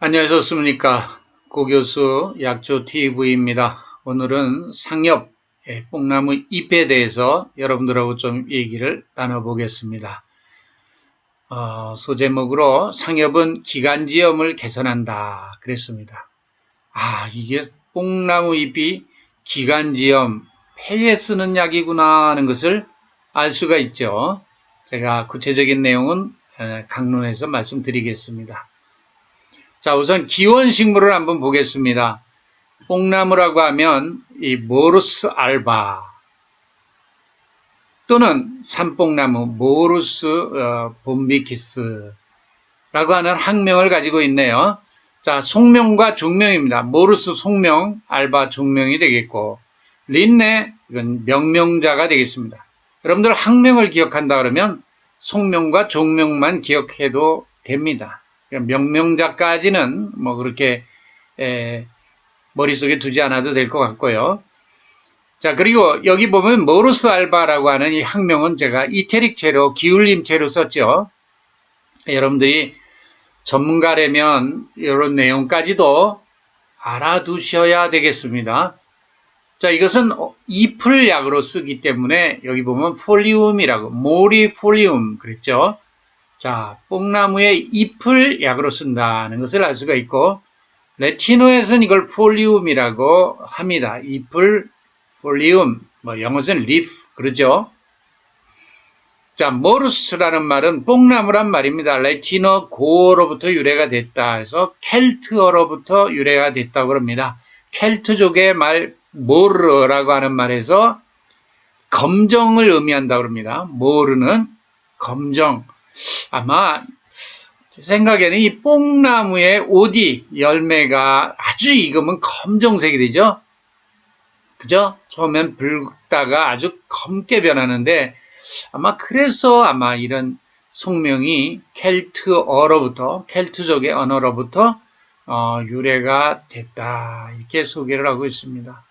안녕하셨습니까? 고교수 약초TV입니다. 오늘은 상엽, 뽕나무 잎에 대해서 여러분들하고 좀 얘기를 나눠보겠습니다. 소제목으로 상엽은 기관지염을 개선한다 그랬습니다. 이게 뽕나무 잎이 기관지염, 폐에 쓰는 약이구나 하는 것을 알 수가 있죠. 제가 구체적인 내용은 강론에서 말씀드리겠습니다. 자, 우선 기원식물을 한번 보겠습니다. 뽕나무라고 하면 이 모루스 알바 또는 산뽕나무 모루스 봄비키스라고 하는 학명을 가지고 있네요. 자, 속명과 종명입니다. 모루스 속명, 알바 종명이 되겠고 린네 이건 명명자가 되겠습니다. 여러분들 학명을 기억한다 그러면 속명과 종명만 기억해도 됩니다. 명명자까지는 뭐 그렇게 머릿속에 두지 않아도 될 것 같고요. 자, 그리고 여기 보면 모루스 알바라고 하는 이 학명은 제가 이태릭체로 기울림체로 썼죠. 여러분들이 전문가라면 이런 내용까지도 알아두셔야 되겠습니다. 자, 이것은 잎을 약으로 쓰기 때문에 여기 보면 폴리움이라고 모리폴리움 그랬죠. 자, 뽕나무의 잎을 약으로 쓴다는 것을 알 수가 있고 레티노에서는 이걸 폴리움이라고 합니다. 잎을 폴리움, 영어에서는 leaf 그러죠. 자, 모루스라는 말은 뽕나무란 말입니다. 레티노 고어로부터 유래가 됐다 해서 켈트어로부터 유래가 됐다고 합니다. 켈트족의 말 모르라고 하는 말에서 검정을 의미한다고 합니다. 모르는 검정. 아마 제 생각에는 이 뽕나무의 오디 열매가 아주 익으면 검정색이 되죠. 그죠? 처음엔 붉다가 아주 검게 변하는데 그래서 이런 속명이 켈트어로부터 켈트족의 언어로부터 유래가 됐다 이렇게 소개를 하고 있습니다.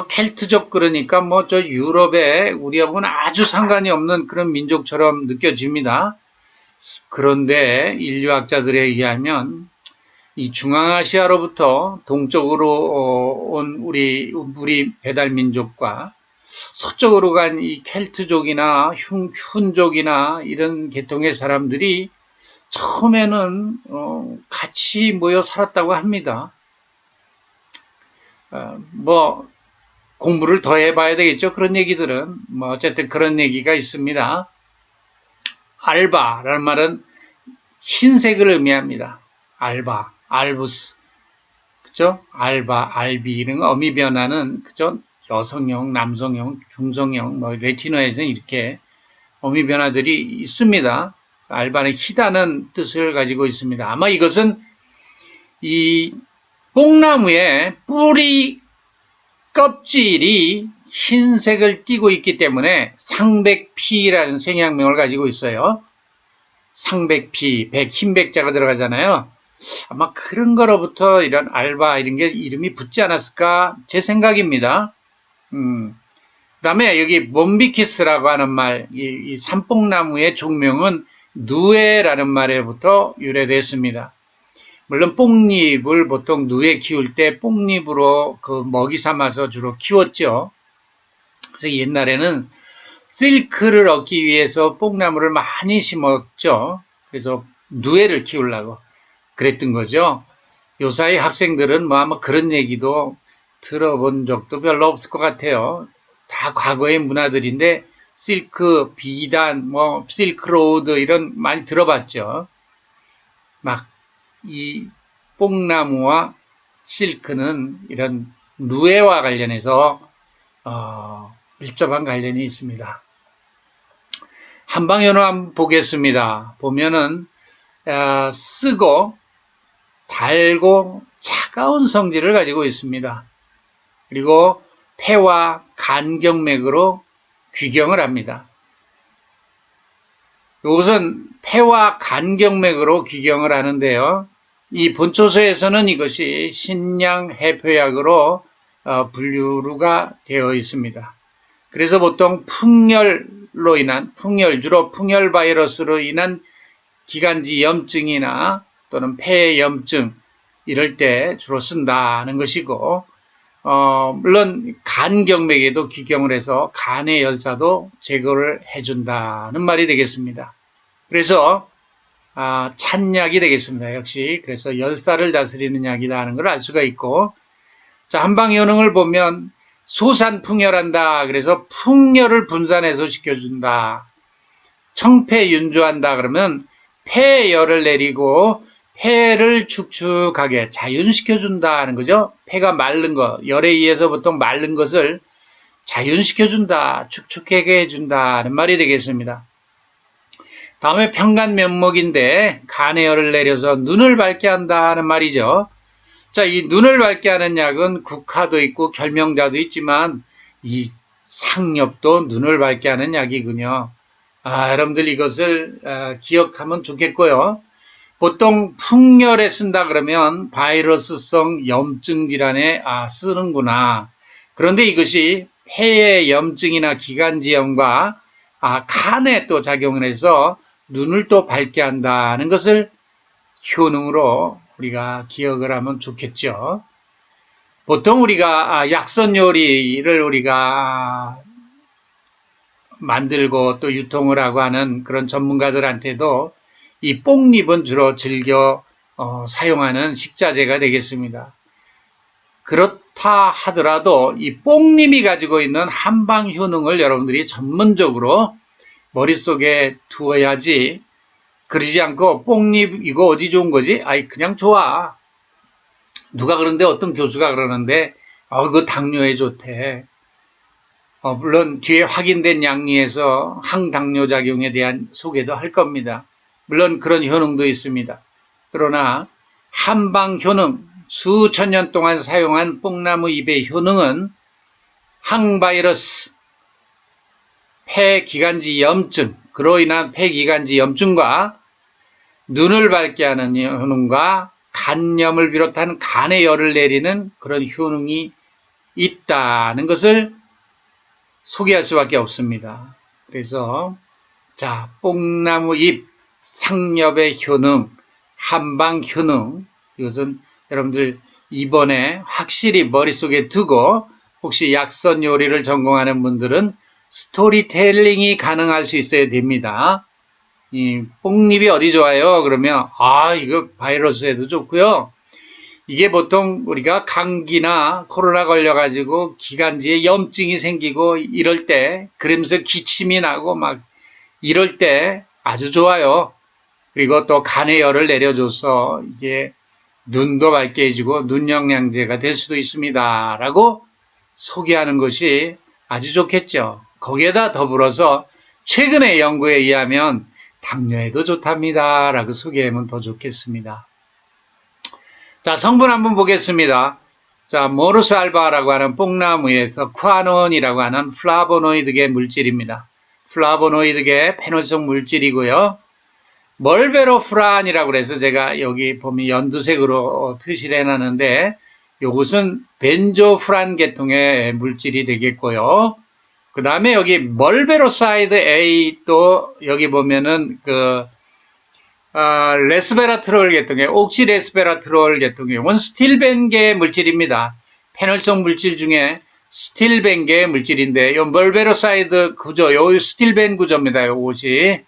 켈트족 그러니까 저 유럽에 우리하고는 아주 상관이 없는 그런 민족처럼 느껴집니다. 그런데 인류학자들에 의하면 이 중앙아시아로부터 동쪽으로 온 우리 배달 민족과 서쪽으로 간 이 켈트족이나 흉족이나 이런 계통의 사람들이 처음에는 같이 모여 살았다고 합니다. 공부를 더 해봐야 되겠죠. 그런 얘기들은 어쨌든 그런 얘기가 있습니다. 알바라는 말은 흰색을 의미합니다. 알바, 알부스, 그죠? 알바, 알비 이런 어미 변화는 그죠? 여성형, 남성형, 중성형, 레티노에서는 이렇게 어미 변화들이 있습니다. 알바는 희다는 뜻을 가지고 있습니다. 아마 이것은 이 뽕나무의 뿌리 껍질이 흰색을 띠고 있기 때문에 상백피라는 생약명을 가지고 있어요. 상백피, 흰백자가 들어가잖아요. 아마 그런 거로부터 이런 알바 이런 게 이름이 붙지 않았을까 제 생각입니다. 그 다음에 여기 봄비키스라고 하는 말, 이 산뽕나무의 종명은 누에라는 말에부터 유래됐습니다. 물론 뽕잎을 보통 누에 키울 때 뽕잎으로 그 먹이 삼아서 주로 키웠죠. 그래서 옛날에는 실크를 얻기 위해서 뽕나무를 많이 심었죠. 그래서 누에를 키우려고 그랬던 거죠. 요사이 학생들은 아마 그런 얘기도 들어본 적도 별로 없을 것 같아요. 다 과거의 문화들인데 실크, 비단, 실크로드 이런 많이 들어봤죠. 이 뽕나무와 실크는 이런 누에와 관련해서 밀접한 관련이 있습니다. 한방연호 한번 보겠습니다. 보면은 쓰고 달고 차가운 성질을 가지고 있습니다. 그리고 폐와 간경맥으로 귀경을 합니다. 이것은 폐와 간경맥으로 귀경을 하는데요. 이 본초서에서는 이것이 신양해표약으로 분류가 되어 있습니다. 그래서 보통 풍열로 인한 주로 풍열 바이러스로 인한 기관지 염증이나 또는 폐염증 이럴 때 주로 쓴다는 것이고, 물론 간경맥에도 기경을 해서 간의 열사도 제거를 해준다는 말이 되겠습니다. 그래서 찬약이 되겠습니다. 역시 그래서 열사를 다스리는 약이다 하는 걸 알 수가 있고, 자, 한방효능을 보면 소산풍열한다. 그래서 풍열을 분산해서 시켜준다. 청폐윤조한다. 그러면 폐열을 내리고 폐를 축축하게 자윤시켜준다는 거죠. 폐가 마른 거, 열에 의해서 보통 마른 것을 자윤시켜준다, 축축하게 해준다는 말이 되겠습니다. 다음에 평간면목인데 간의 열을 내려서 눈을 밝게 한다는 말이죠. 자, 이 눈을 밝게 하는 약은 국화도 있고 결명자도 있지만 이 상엽도 눈을 밝게 하는 약이군요. 여러분들 이것을 기억하면 좋겠고요. 보통 풍열에 쓴다 그러면 바이러스성 염증 질환에 쓰는구나. 그런데 이것이 폐의 염증이나 기관지염과 간에 또 작용을 해서 눈을 또 밝게 한다는 것을 효능으로 우리가 기억을 하면 좋겠죠. 보통 우리가 약선 요리를 우리가 만들고 또 유통을 하고 하는 그런 전문가들한테도 이 뽕잎은 주로 즐겨 사용하는 식자재가 되겠습니다. 그렇다 하더라도 이 뽕잎이 가지고 있는 한방 효능을 여러분들이 전문적으로 머릿속에 두어야지, 그러지 않고 뽕잎 이거 어디 좋은 거지? 그냥 좋아. 누가 그런데 어떤 교수가 그러는데 이거 당뇨에 좋대. 물론 뒤에 확인된 양리에서 항당뇨 작용에 대한 소개도 할 겁니다. 물론 그런 효능도 있습니다. 그러나 한방 효능, 수천 년 동안 사용한 뽕나무 잎의 효능은 항바이러스, 폐기관지 염증, 그로 인한 폐기관지 염증과 눈을 밝게 하는 효능과 간염을 비롯한 간의 열을 내리는 그런 효능이 있다는 것을 소개할 수밖에 없습니다. 그래서 자, 뽕나무 잎, 상엽의 효능, 한방 효능, 이것은 여러분들 이번에 확실히 머릿속에 두고 혹시 약선 요리를 전공하는 분들은 스토리텔링이 가능할 수 있어야 됩니다. 이 뽕잎이 어디 좋아요? 그러면 이거 바이러스에도 좋고요. 이게 보통 우리가 감기나 코로나 걸려가지고 기관지에 염증이 생기고 이럴 때, 그러면서 기침이 나고 막 이럴 때 아주 좋아요. 그리고 또 간의 열을 내려줘서 이게 눈도 밝게 해주고 눈영양제가 될 수도 있습니다. 라고 소개하는 것이 아주 좋겠죠. 거기에다 더불어서 최근의 연구에 의하면 당뇨에도 좋답니다. 라고 소개하면 더 좋겠습니다. 자, 성분 한번 보겠습니다. 자, 모르살바라고 하는 뽕나무에서 쿠아논이라고 하는 플라보노이드계 물질입니다. 플라보노이드계 페놀성 물질이고요. 멀베로프란이라고 해서 제가 여기 보면 연두색으로 표시를 해놨는데 이것은 벤조프란 계통의 물질이 되겠고요. 그 다음에 여기 멀베로사이드 A 또 여기 보면은 레스베라트롤 계통의 옥시레스베라트롤 계통의 이건 스틸벤계 물질입니다. 페놀성 물질 중에 스틸벤계 물질인데 요 멀베로사이드 구조, 요 스틸벤 구조입니다. 요것이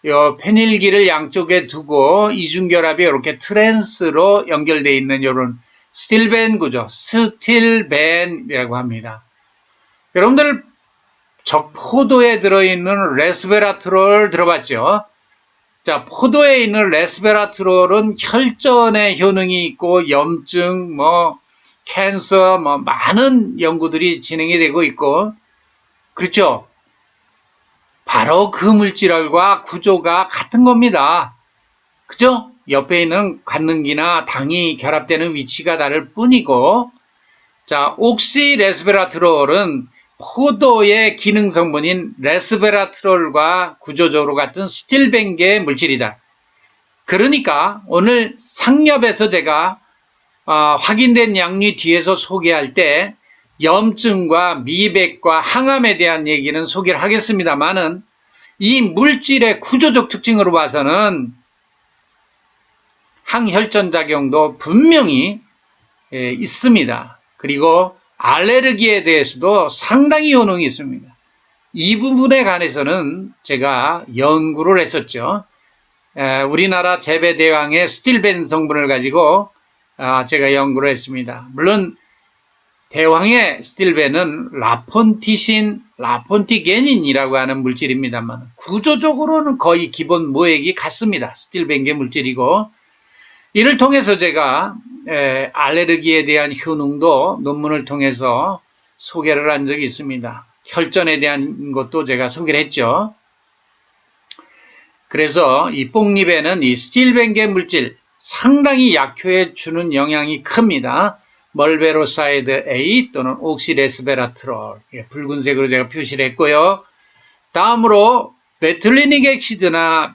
요 페닐기를 양쪽에 두고 이중결합이 이렇게 트랜스로 연결되어 있는 요런 스틸벤 구조, 스틸벤이라고 합니다. 여러분들 저 포도에 들어있는 레스베라트롤 들어봤죠? 자, 포도에 있는 레스베라트롤은 혈전에 효능이 있고 염증, 캔서, 많은 연구들이 진행이 되고 있고, 그렇죠? 바로 그 물질과 구조가 같은 겁니다. 그죠? 옆에 있는 관능기나 당이 결합되는 위치가 다를 뿐이고, 자, 옥시레스베라트롤은 포도의 기능 성분인 레스베라트롤과 구조적으로 같은 스틸벤계 물질이다. 그러니까 오늘 상엽에서 제가 확인된 양리 뒤에서 소개할 때 염증과 미백과 항암에 대한 얘기는 소개를 하겠습니다만은 이 물질의 구조적 특징으로 봐서는 항혈전 작용도 분명히 있습니다. 그리고 알레르기에 대해서도 상당히 효능이 있습니다. 이 부분에 관해서는 제가 연구를 했었죠. 우리나라 재배대왕의 스틸벤 성분을 가지고 제가 연구를 했습니다. 물론 대왕의 스틸벤은 라폰티게닌이라고 하는 물질입니다만 구조적으로는 거의 기본 모액이 같습니다. 스틸벤계 물질이고, 이를 통해서 제가 알레르기에 대한 효능도 논문을 통해서 소개를 한 적이 있습니다. 혈전에 대한 것도 제가 소개를 했죠. 그래서 이 뽕잎에는 이 스틸벤계 물질 상당히 약효에 주는 영향이 큽니다. 멀베로사이드 A 또는 옥시레스베라트롤, 붉은색으로 제가 표시를 했고요. 다음으로 베틀리닉 액시드나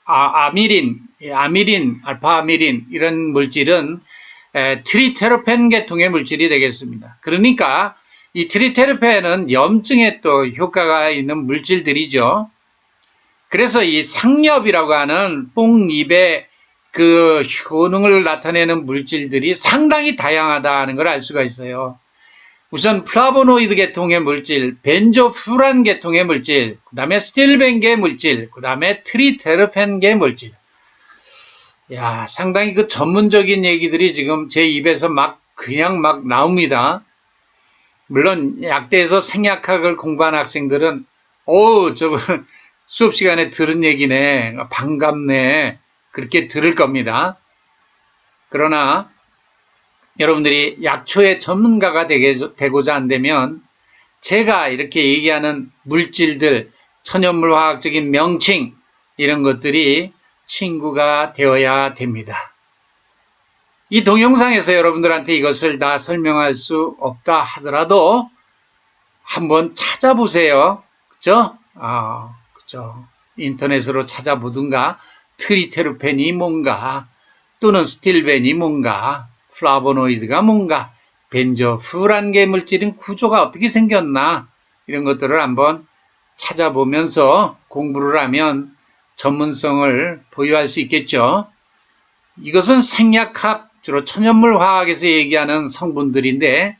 아미린, 알파아미린 이런 물질은 트리테르펜 계통의 물질이 되겠습니다. 그러니까 이 트리테르펜은 염증에 또 효과가 있는 물질들이죠. 그래서 이 상엽이라고 하는 뽕잎의 그 효능을 나타내는 물질들이 상당히 다양하다는 걸 알 수가 있어요. 우선 플라보노이드 계통의 물질, 벤조퓨란 계통의 물질, 그 다음에 스틸벤계 물질, 그 다음에 트리테르펜계 물질. 야, 상당히 그 전문적인 얘기들이 지금 제 입에서 그냥 막 나옵니다. 물론 약대에서 생약학을 공부한 학생들은 저거 수업 시간에 들은 얘기네, 반갑네, 그렇게 들을 겁니다. 그러나 여러분들이 약초의 전문가가 되고자 한다면 제가 이렇게 얘기하는 물질들, 천연물 화학적인 명칭, 이런 것들이 친구가 되어야 됩니다. 이 동영상에서 여러분들한테 이것을 다 설명할 수 없다 하더라도 한번 찾아보세요. 그죠? 그죠. 인터넷으로 찾아보든가, 트리테르펜이 뭔가, 또는 스틸벤이 뭔가, 플라보노이드가 뭔가, 벤조퓨란계 물질인 구조가 어떻게 생겼나, 이런 것들을 한번 찾아보면서 공부를 하면 전문성을 보유할 수 있겠죠. 이것은 생약학, 주로 천연물 화학에서 얘기하는 성분들인데,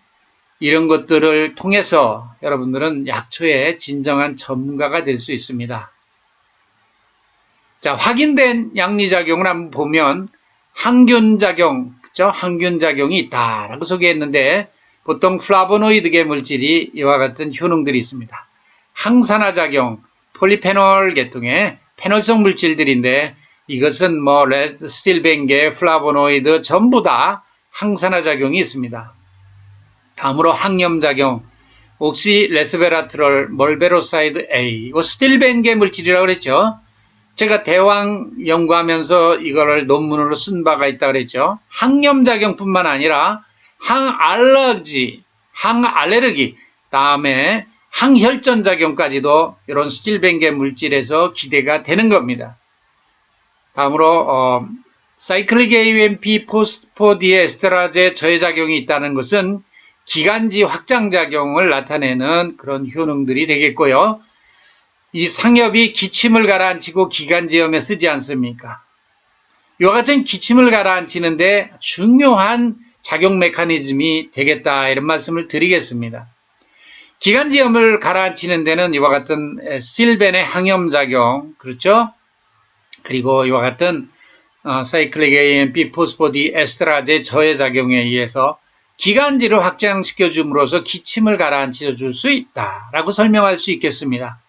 이런 것들을 통해서 여러분들은 약초의 진정한 전문가가 될 수 있습니다. 자, 확인된 양리작용을 한번 보면 항균작용, 그죠? 항균작용이 있다라고 소개했는데, 보통 플라보노이드계 물질이 이와 같은 효능들이 있습니다. 항산화작용, 폴리페놀 계통의 페놀성 물질들인데, 이것은 스틸벤계, 플라보노이드 전부 다 항산화작용이 있습니다. 다음으로 항염작용, 옥시레스베라트롤, 멀베로사이드 A, 이거 스틸벤계 물질이라고 그랬죠. 제가 대왕 연구하면서 이거를 논문으로 쓴 바가 있다고 그랬죠. 항염작용뿐만 아니라 항알레르기, 다음에 항혈전작용까지도 이런 스틸벤계 물질에서 기대가 되는 겁니다. 다음으로 사이클릭 AMP 포스포디에스테라제 저해작용이 있다는 것은 기관지 확장작용을 나타내는 그런 효능들이 되겠고요. 이 상엽이 기침을 가라앉히고 기관지염에 쓰지 않습니까? 이와 같은 기침을 가라앉히는데 중요한 작용 메커니즘이 되겠다, 이런 말씀을 드리겠습니다. 기관지염을 가라앉히는 데는 이와 같은 스틸벤의 항염작용, 그렇죠? 그리고 이와 같은 사이클릭 AMP 포스포디에스테라제 저해작용에 의해서 기관지를 확장시켜 줌으로써 기침을 가라앉혀 줄 수 있다라고 설명할 수 있겠습니다.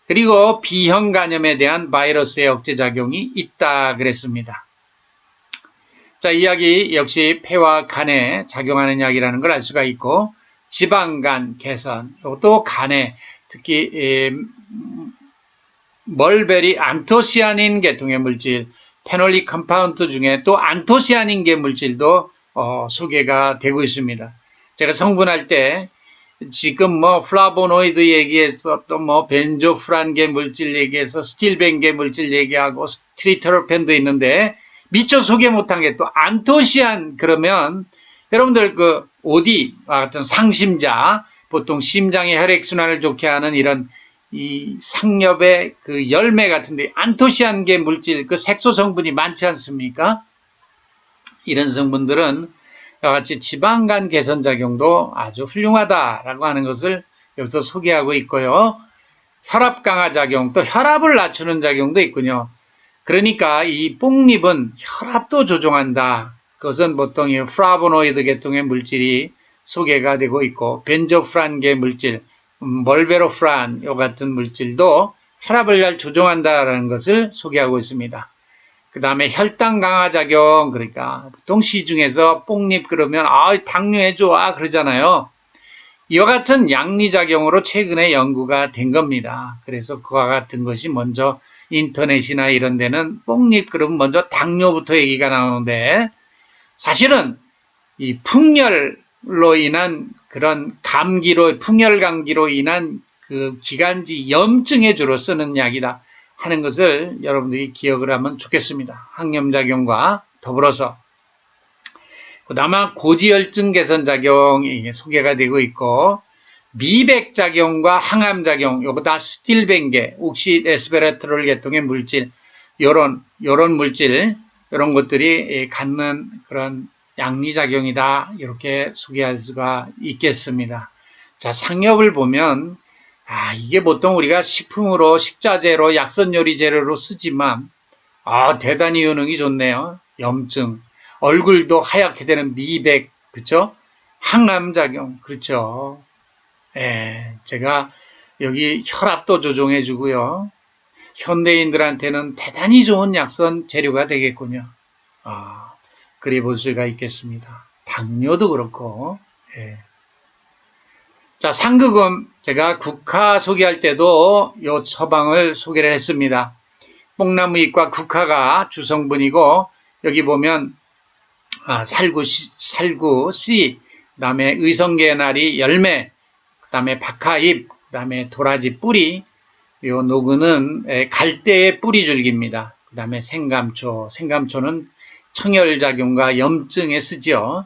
그리고 B형 간염에 대한 바이러스의 억제작용이 있다 그랬습니다. 자, 이 이야기 역시 폐와 간에 작용하는 약이라는 걸 알 수가 있고, 지방간 개선, 이것도 간에 특히 멀베리 안토시아닌 계통의 물질, 페놀릭 컴파운드 중에 또 안토시아닌계 물질도 소개가 되고 있습니다. 제가 성분할 때 지금 플라보노이드 얘기해서 또 벤조퓨란계 물질 얘기해서 스틸벤계 물질 얘기하고 트리테르펜도 있는데, 미처 소개 못한 게 또 안토시안, 그러면 여러분들 그 OD와 같은 상심자, 보통 심장의 혈액순환을 좋게 하는 이런 이 상엽의 그 열매 같은데 안토시안계 물질, 그 색소 성분이 많지 않습니까? 이런 성분들은 이와 같이 지방간 개선 작용도 아주 훌륭하다라고 하는 것을 여기서 소개하고 있고요. 혈압 강화 작용, 또 혈압을 낮추는 작용도 있군요. 그러니까 이 뽕잎은 혈압도 조종한다. 그것은 보통 이 플라보노이드 계통의 물질이 소개가 되고 있고, 벤조프란계 물질, 멀베로프란 요 같은 물질도 혈압을 잘 조종한다라는 것을 소개하고 있습니다. 그 다음에 혈당 강화 작용, 그러니까 보통 시중에서 뽕잎 그러면 당뇨에 좋아 그러잖아요. 이와 같은 양리작용으로 최근에 연구가 된 겁니다. 그래서 그와 같은 것이 먼저 인터넷이나 이런 데는 뽕잎 그러면 먼저 당뇨부터 얘기가 나오는데, 사실은 이 풍열로 인한 그런 풍열 감기로 인한 그 기관지 염증에 주로 쓰는 약이다 하는 것을 여러분들이 기억을 하면 좋겠습니다. 항염작용과 더불어서. 그다음에 고지혈증 개선 작용이 소개가 되고 있고, 미백작용과 항암작용, 요거 다 스틸벤계, 옥시 레스베라트롤 계통의 물질, 요런 물질, 요런 것들이 갖는 그런 양리작용이다. 이렇게 소개할 수가 있겠습니다. 자, 상엽을 보면, 이게 보통 우리가 식품으로, 식자재로, 약선요리 재료로 쓰지만, 대단히 효능이 좋네요. 염증. 얼굴도 하얗게 되는 미백, 그렇죠? 항암작용, 그렇죠? 예, 제가 여기 혈압도 조종해 주고요. 현대인들한테는 대단히 좋은 약선 재료가 되겠군요. 그리 볼 수가 있겠습니다. 당뇨도 그렇고. 예. 자, 상극음, 제가 국화 소개할 때도 요 처방을 소개를 했습니다. 뽕나무잎과 국화가 주성분이고, 여기 보면 살구 씨, 그 다음에 의성계나리 열매, 그 다음에 박하잎, 그 다음에 도라지 뿌리, 요 노근은 갈대의 뿌리줄기입니다. 그 다음에 생감초는 청열작용과 염증에 쓰죠.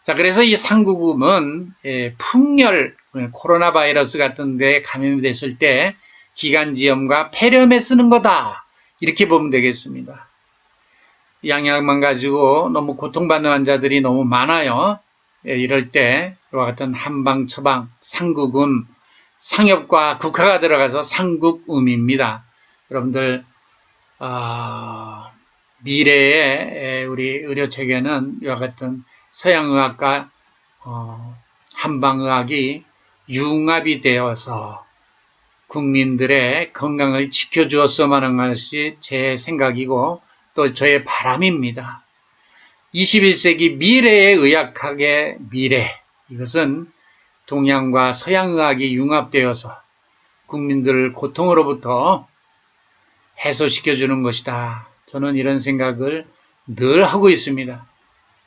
자, 그래서 이 상구금은 풍열, 코로나 바이러스 같은 데 감염이 됐을 때 기관지염과 폐렴에 쓰는 거다. 이렇게 보면 되겠습니다. 양약만 가지고 너무 고통받는 환자들이 너무 많아요. 이럴 때 이와 같은 한방 처방, 상구금, 상엽과 국화가 들어가서 상국음입니다. 여러분들 미래의 우리 의료체계는 이와 같은 서양의학과 한방의학이 융합이 되어서 국민들의 건강을 지켜주었으면 하는 것이 제 생각이고 또 저의 바람입니다. 21세기 미래의 의학학의 미래, 이것은 동양과 서양의학이 융합되어서 국민들을 고통으로부터 해소시켜주는 것이다. 저는 이런 생각을 늘 하고 있습니다.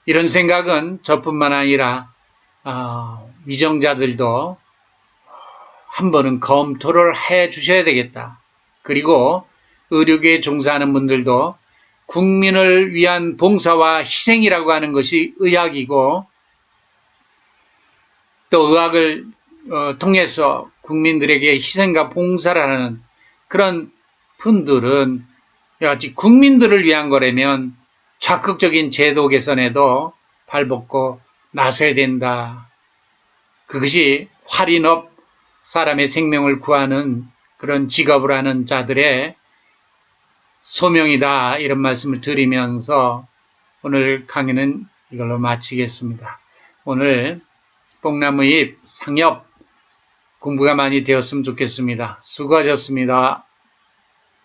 이런 생각은 저뿐만 아니라 위정자들도 한 번은 검토를 해 주셔야 되겠다. 그리고 의료계에 종사하는 분들도 국민을 위한 봉사와 희생이라고 하는 것이 의학이고, 또 의학을 통해서 국민들에게 희생과 봉사를 하는 그런 분들은 여하튼 국민들을 위한 거라면 적극적인 제도 개선에도 발벗고 나서야 된다. 그것이 활인업, 사람의 생명을 구하는 그런 직업을 하는 자들의 소명이다. 이런 말씀을 드리면서 오늘 강의는 이걸로 마치겠습니다. 오늘 뽕나무잎, 상엽 공부가 많이 되었으면 좋겠습니다. 수고하셨습니다.